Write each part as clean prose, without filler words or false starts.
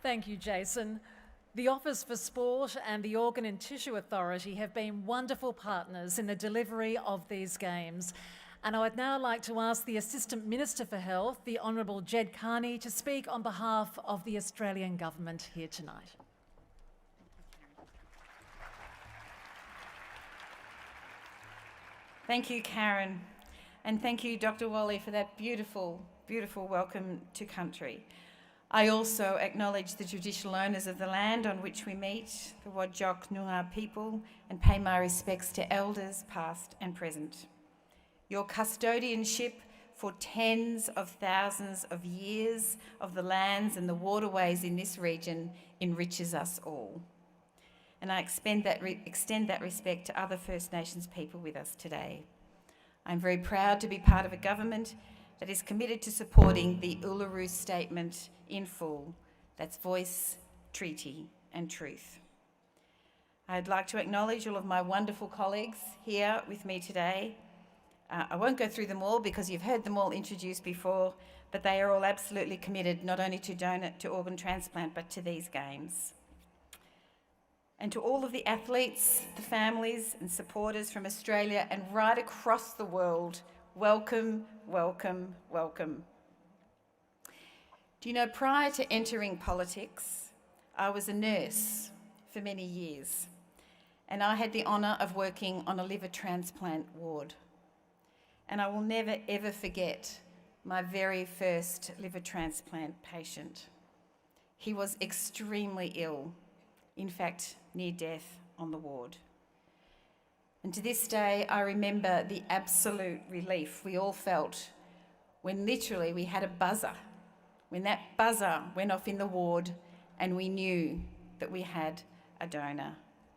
Thank you, Jason. The Office for Sport and the Organ and Tissue Authority have been wonderful partners in the delivery of these games. And I would now like to ask the Assistant Minister for Health, the Honourable Jed Carney, to speak on behalf of the Australian Government here tonight. Thank you, Karen, and thank you, Dr. Wally, for that beautiful, beautiful welcome to country. I also acknowledge the traditional owners of the land on which we meet, the Wtgf Noongar people, and pay my respects to elders past and present. Your custodianship for tens of thousands of years of the lands and the waterways in this region enriches us all. And I extend that respect to other First Nations people with us today. I'm very proud to be part of a government that is committed to supporting the Uluru Statement in full. That's voice, treaty and truth. I'd like to acknowledge all of my wonderful colleagues here with me today. I won't go through them all because you've heard them all introduced before, but they are all absolutely committed not only to organ transplant, but to these games. And to all of the athletes, the families and supporters from Australia and right across the world, welcome, welcome, welcome. Do you know, prior to entering politics, I was a nurse for many years, and I had the honour of working on a liver transplant ward. And I will never, ever forget my very first liver transplant patient. He was extremely ill, in fact, near death on the ward. And to this day, I remember the absolute relief we all felt when literally we had a buzzer, when that buzzer went off in the ward and we knew that we had a donor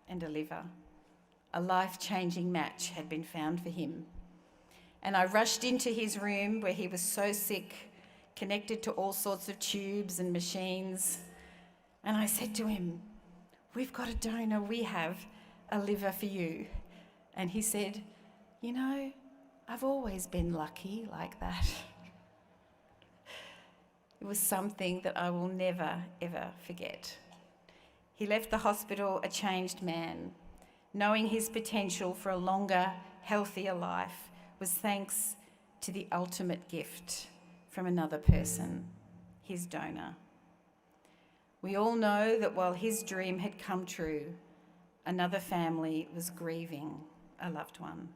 and a liver. A life-changing match had been found for him. And I rushed into his room where he was so sick, connected to all sorts of tubes and machines. And I said to him, "We've got a donor, we have a liver for you." And he said, "You know, I've always been lucky like that." It was something that I will never, ever forget. He left the hospital a changed man. Knowing his potential for a longer, healthier life was thanks to the ultimate gift from another person, his donor. We all know that while his dream had come true, another family was grieving a loved one.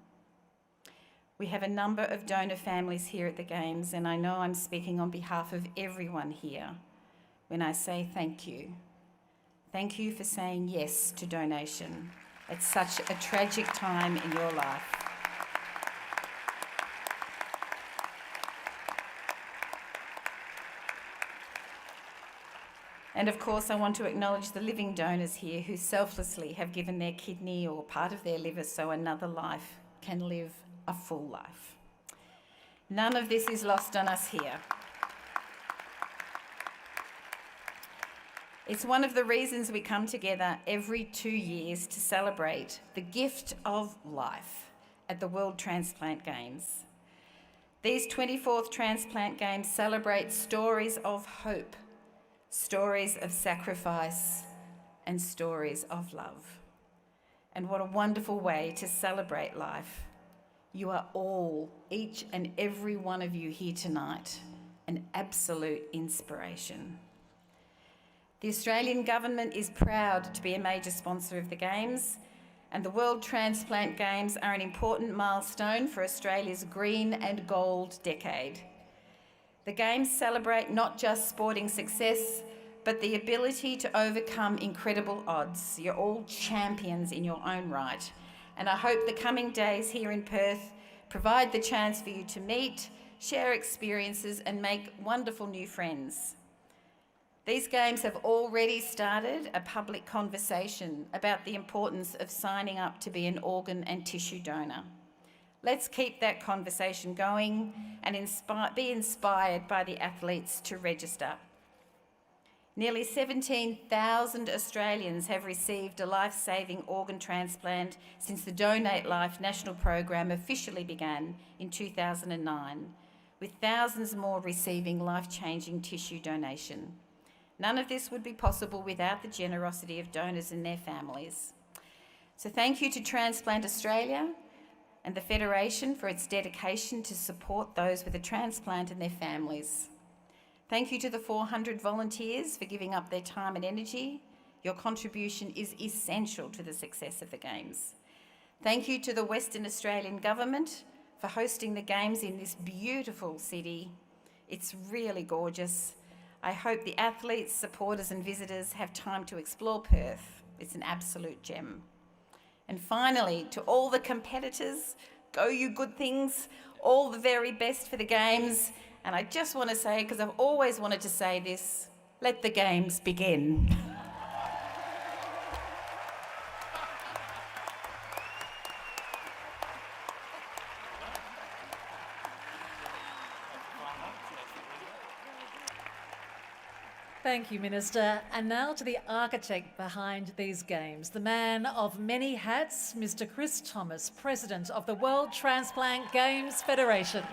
We have a number of donor families here at the Games, and I know I'm speaking on behalf of everyone here when I say thank you. Thank you for saying yes to donation at such a tragic time in your life. And of course, I want to acknowledge the living donors here who selflessly have given their kidney or part of their liver so another life can live a full life. None of this is lost on us here. It's one of the reasons we come together every 2 years to celebrate the gift of life at the World Transplant Games. These 24th Transplant Games celebrate stories of hope, stories of sacrifice, and stories of love. And what a wonderful way to celebrate life. You are all, each and every one of you here tonight, an absolute inspiration. The Australian Government is proud to be a major sponsor of the Games, and the World Transplant Games are an important milestone for Australia's green and gold decade. The Games celebrate not just sporting success, but the ability to overcome incredible odds. You're all champions in your own right. And I hope the coming days here in Perth provide the chance for you to meet, share experiences, and make wonderful new friends. These Games have already started a public conversation about the importance of signing up to be an organ and tissue donor. Let's keep that conversation going and be inspired by the athletes to register. Nearly 17,000 Australians have received a life-saving organ transplant since the Donate Life national program officially began in 2009, with thousands more receiving life-changing tissue donation. None of this would be possible without the generosity of donors and their families. So thank you to Transplant Australia and the Federation for its dedication to support those with a transplant and their families. Thank you to the 400 volunteers for giving up their time and energy. Your contribution is essential to the success of the Games. Thank you to the Western Australian Government for hosting the Games in this beautiful city. It's really gorgeous. I hope the athletes, supporters and visitors have time to explore Perth. It's an absolute gem. And finally, to all the competitors, go you good things, all the very best for the Games. And I just want to say, because I've always wanted to say this, let the Games begin. Thank you, Minister. And now to the architect behind these Games, the man of many hats, Mr. Chris Thomas, President of the World Transplant Games Federation.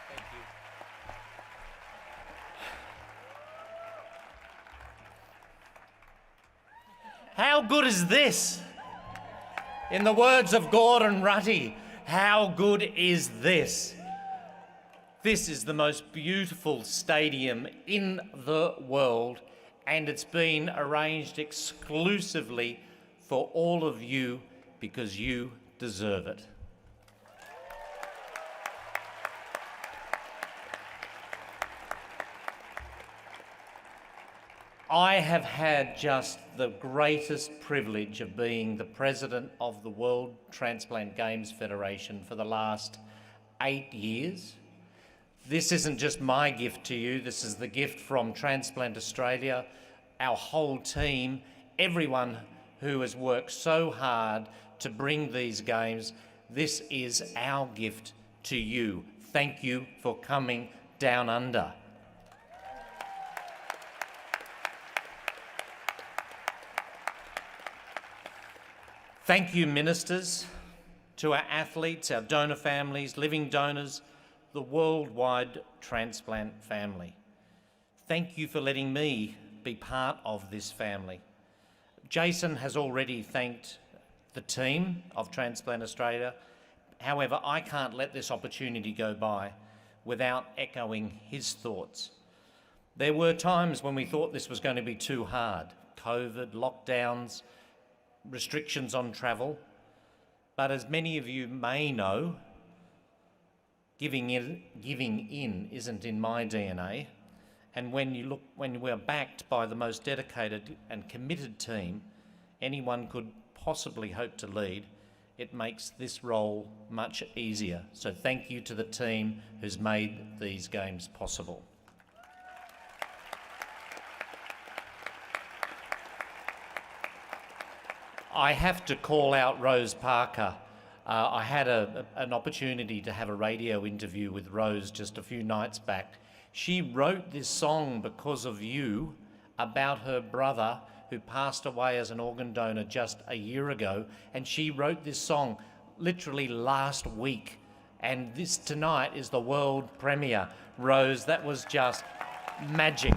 Thank you. How good is this? In the words of Gordon Rutty, how good is this? This is the most beautiful stadium in the world, and it's been arranged exclusively for all of you because you deserve it. I have had just the greatest privilege of being the president of the World Transplant Games Federation for the last 8 years. This isn't just my gift to you, this is the gift from Transplant Australia, our whole team, everyone who has worked so hard to bring these games. This is our gift to you. Thank you for coming down under. Thank you, ministers, to our athletes, our donor families, living donors, the worldwide transplant family. Thank you for letting me be part of this family. Jason has already thanked the team of Transplant Australia. However, I can't let this opportunity go by without echoing his thoughts. There were times when we thought this was going to be too hard. COVID, lockdowns, restrictions on travel. But as many of you may know, giving in isn't in my DNA, and when we're backed by the most dedicated and committed team anyone could possibly hope to lead, it makes this role much easier. So thank you to the team who's made these games possible. I have to call out Rose Parker. I had an opportunity to have a radio interview with Rose just a few nights back. She wrote this song because of you, about her brother who passed away as an organ donor just a year ago, and she wrote this song literally last week, and this tonight is the world premiere. Rose, that was just magic.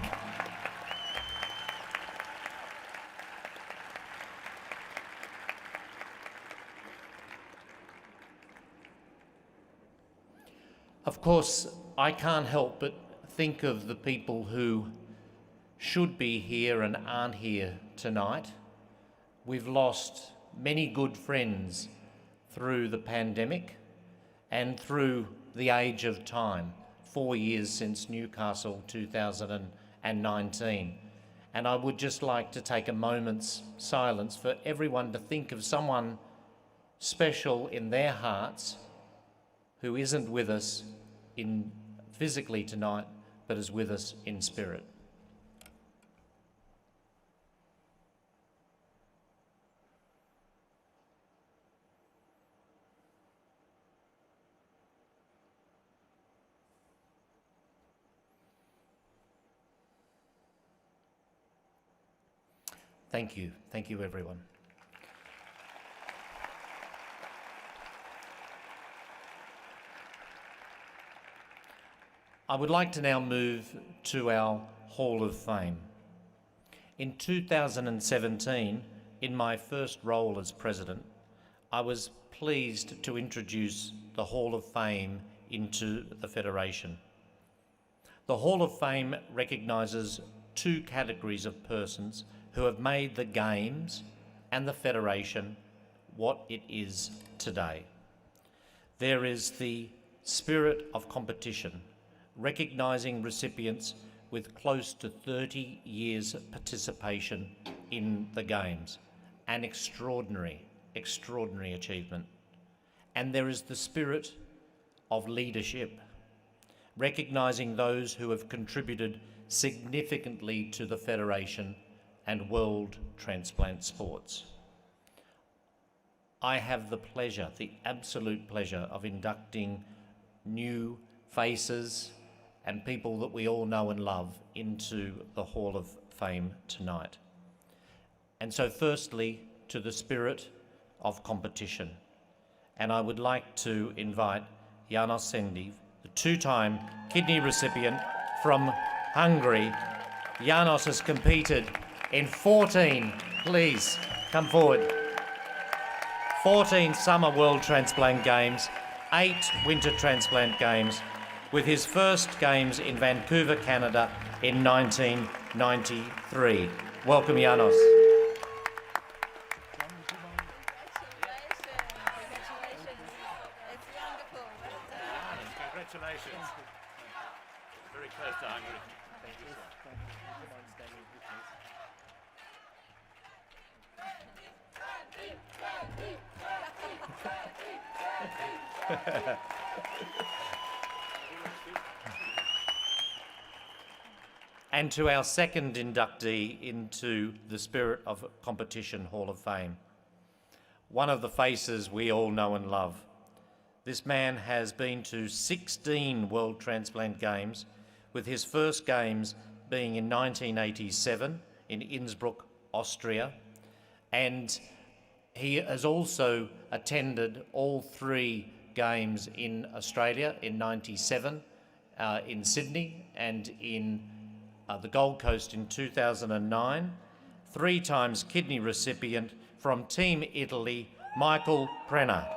Of course, I can't help but think of the people who should be here and aren't here tonight. We've lost many good friends through the pandemic and through the age of time, 4 years since Newcastle 2019. And I would just like to take a moment's silence for everyone to think of someone special in their hearts who isn't with us physically tonight, but is with us in spirit. Thank you everyone. I would like to now move to our Hall of Fame. In 2017, in my first role as President, I was pleased to introduce the Hall of Fame into the Federation. The Hall of Fame recognises two categories of persons who have made the Games and the Federation what it is today. There is the spirit of competition, recognising recipients with close to 30 years participation in the Games, an extraordinary achievement. And there is the spirit of leadership, recognising those who have contributed significantly to the Federation and world transplant sports. I have the pleasure, the absolute pleasure, of inducting new faces and people that we all know and love into the Hall of Fame tonight. And so firstly, to the spirit of competition. And I would like to invite János Szendiv, the two-time kidney recipient from Hungary. János has competed in 14, please come forward, 14 Summer World Transplant Games, 8 Winter Transplant Games, with his first Games in Vancouver, Canada in 1993. Welcome, János. Congratulations. Very close to Hungary. Thank you, sir. And to our second inductee into the Spirit of Competition Hall of Fame, one of the faces we all know and love. This man has been to 16 World Transplant Games, with his first Games being in 1987 in Innsbruck, Austria, and he has also attended all 3 Games in Australia in 97, in Sydney, and in the Gold Coast in 2009, 3 times kidney recipient from Team Italy, Michael Prenna.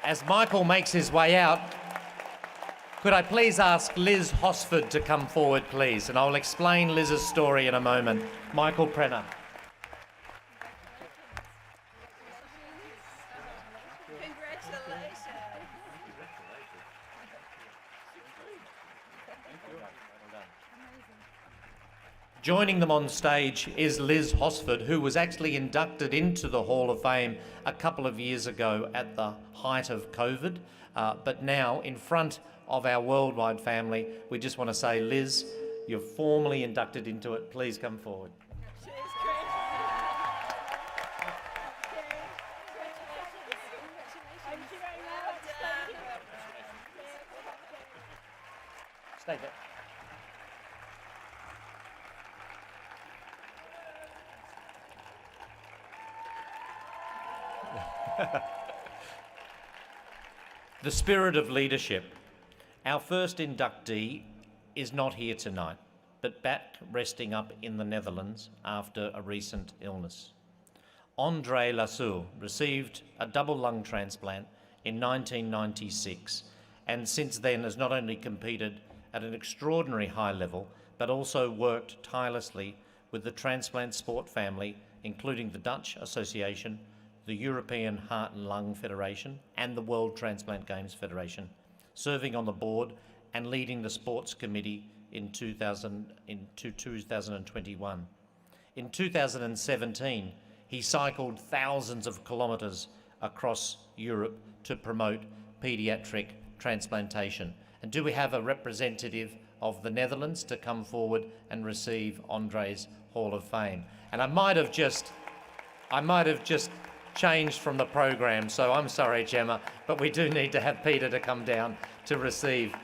As Michael makes his way out, could I please ask Liz Hosford to come forward, please, and I'll explain Liz's story in a moment. Michael Prenna. Joining them on stage is Liz Hosford, who was actually inducted into the Hall of Fame a couple of years ago at the height of COVID, but now in front of our worldwide family, we just want to say, Liz, you're formally inducted into it. Please come forward. Stay there. The spirit of leadership. Our first inductee is not here tonight, but back resting up in the Netherlands after a recent illness. André Lassalle received a double lung transplant in 1996, and since then has not only competed at an extraordinary high level, but also worked tirelessly with the transplant sport family, including the Dutch Association, the European Heart and Lung Federation, and the World Transplant Games Federation, serving on the board and leading the sports committee in 2021. In 2017, he cycled thousands of kilometres across Europe to promote paediatric transplantation. And do we have a representative of the Netherlands to come forward and receive André's Hall of Fame? And I might have just changed from the program, so I'm sorry, Gemma, but we do need to have Peter to come down to receive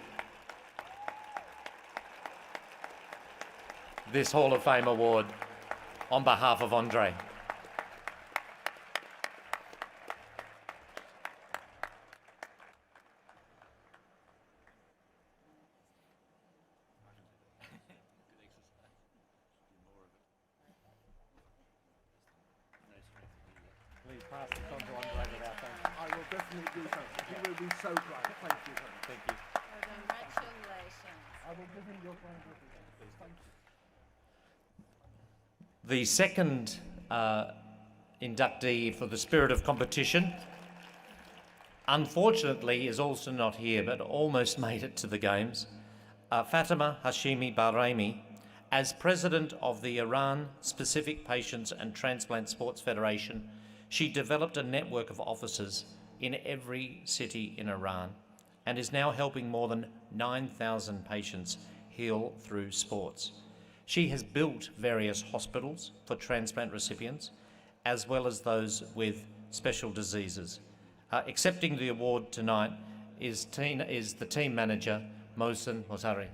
this Hall of Fame award on behalf of André. definitely do so. He will be so proud. Thank you. Thank you. Congratulations. I will give him your grand please. Thank you. The second inductee for the spirit of competition, unfortunately, is also not here, but almost made it to the Games. Fatima Hashimi Bahraimi, as president of the Iran Specific Patients and Transplant Sports Federation, she developed a network of offices in every city in Iran and is now helping more than 9,000 patients heal through sports. She has built various hospitals for transplant recipients, as well as those with special diseases. Accepting the award tonight is the team manager, Mohsen Mosari.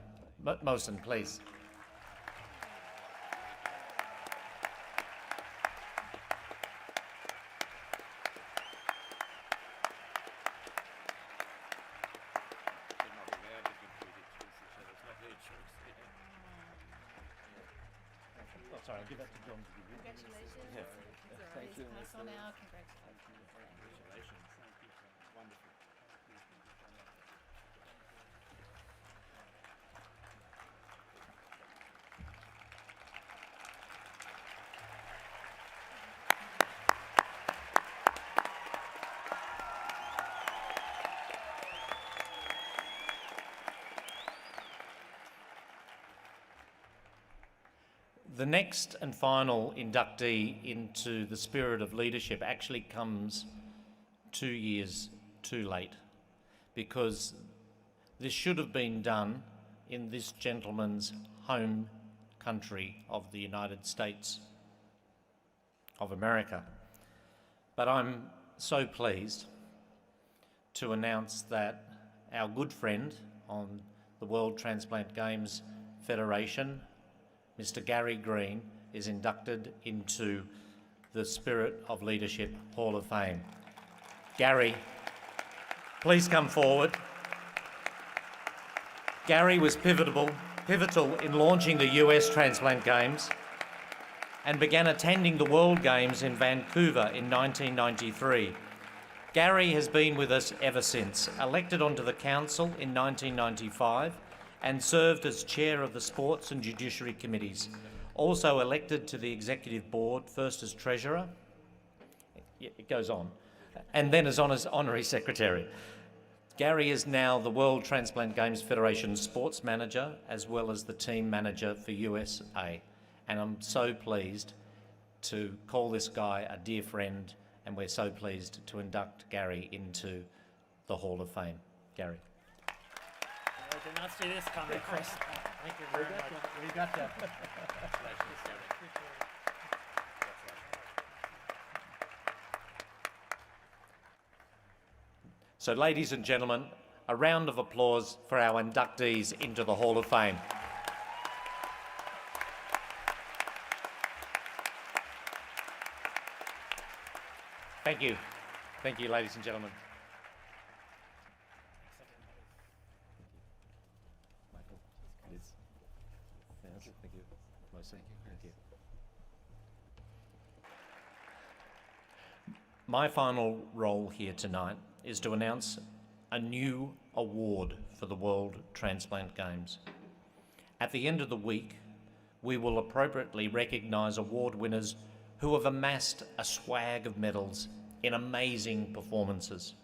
Mohsen, please. Oh, sorry, I'll give that to John to give you. Congratulations. Yeah. Thank you. Pass on our congratulations. Wonderful. The next and final inductee into the spirit of leadership actually comes 2 years too late, because this should have been done in this gentleman's home country of the United States of America. But I'm so pleased to announce that our good friend on the World Transplant Games Federation, Mr. Gary Green, is inducted into the Spirit of Leadership Hall of Fame. Gary, please come forward. Gary was pivotal in launching the US Transplant Games and began attending the World Games in Vancouver in 1993. Gary has been with us ever since, elected onto the Council in 1995 and served as chair of the Sports and Judiciary Committees. Also elected to the Executive Board, first as treasurer, it goes on, and then as honorary secretary. Gary is now the World Transplant Games Federation sports manager, as well as the team manager for USA. And I'm so pleased to call this guy a dear friend, and we're so pleased to induct Gary into the Hall of Fame. Gary. I did not see this coming, Chris. Thank you very much. We got that. So, ladies and gentlemen, a round of applause for our inductees into the Hall of Fame. Thank you. Thank you, ladies and gentlemen. Michael, Liz. Thank you. Mosa, thank you. My final role here tonight is to announce a new award for the World Transplant Games. At the end of the week, we will appropriately recognise award winners who have amassed a swag of medals in amazing performances.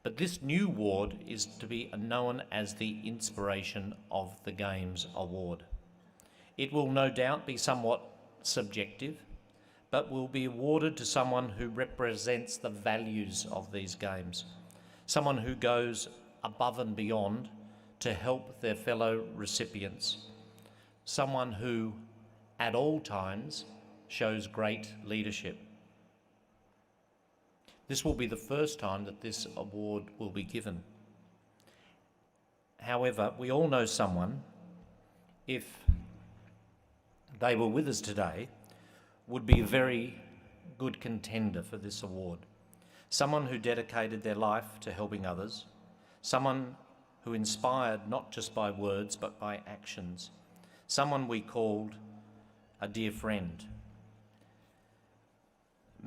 But this new award is to be known as the Inspiration of the Games Award. It will no doubt be somewhat subjective, but will be awarded to someone who represents the values of these games, someone who goes above and beyond to help their fellow recipients, someone who, at all times, shows great leadership. This will be the first time that this award will be given. However, we all know someone, if they were with us today, would be a very good contender for this award. Someone who dedicated their life to helping others, someone who inspired not just by words but by actions, someone we called a dear friend.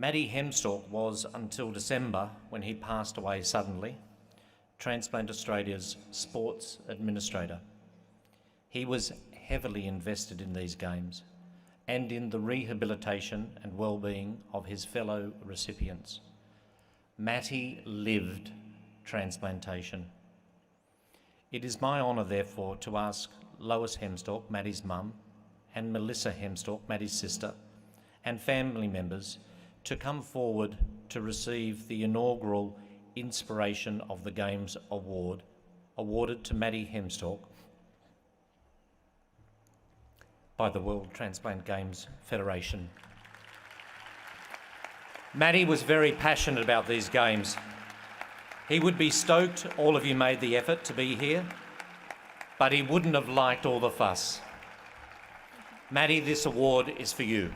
Matty Hemstalk was, until December, when he passed away suddenly, Transplant Australia's sports administrator. He was heavily invested in these games and in the rehabilitation and well-being of his fellow recipients. Matty lived transplantation. It is my honour, therefore, to ask Lois Hemstalk, Matty's mum, and Melissa Hemstalk, Matty's sister, and family members to come forward to receive the inaugural Inspiration of the Games Award, awarded to Matty Hemstalk by the World Transplant Games Federation. Matty was very passionate about these games. He would be stoked all of you made the effort to be here, but he wouldn't have liked all the fuss. Matty, this award is for you.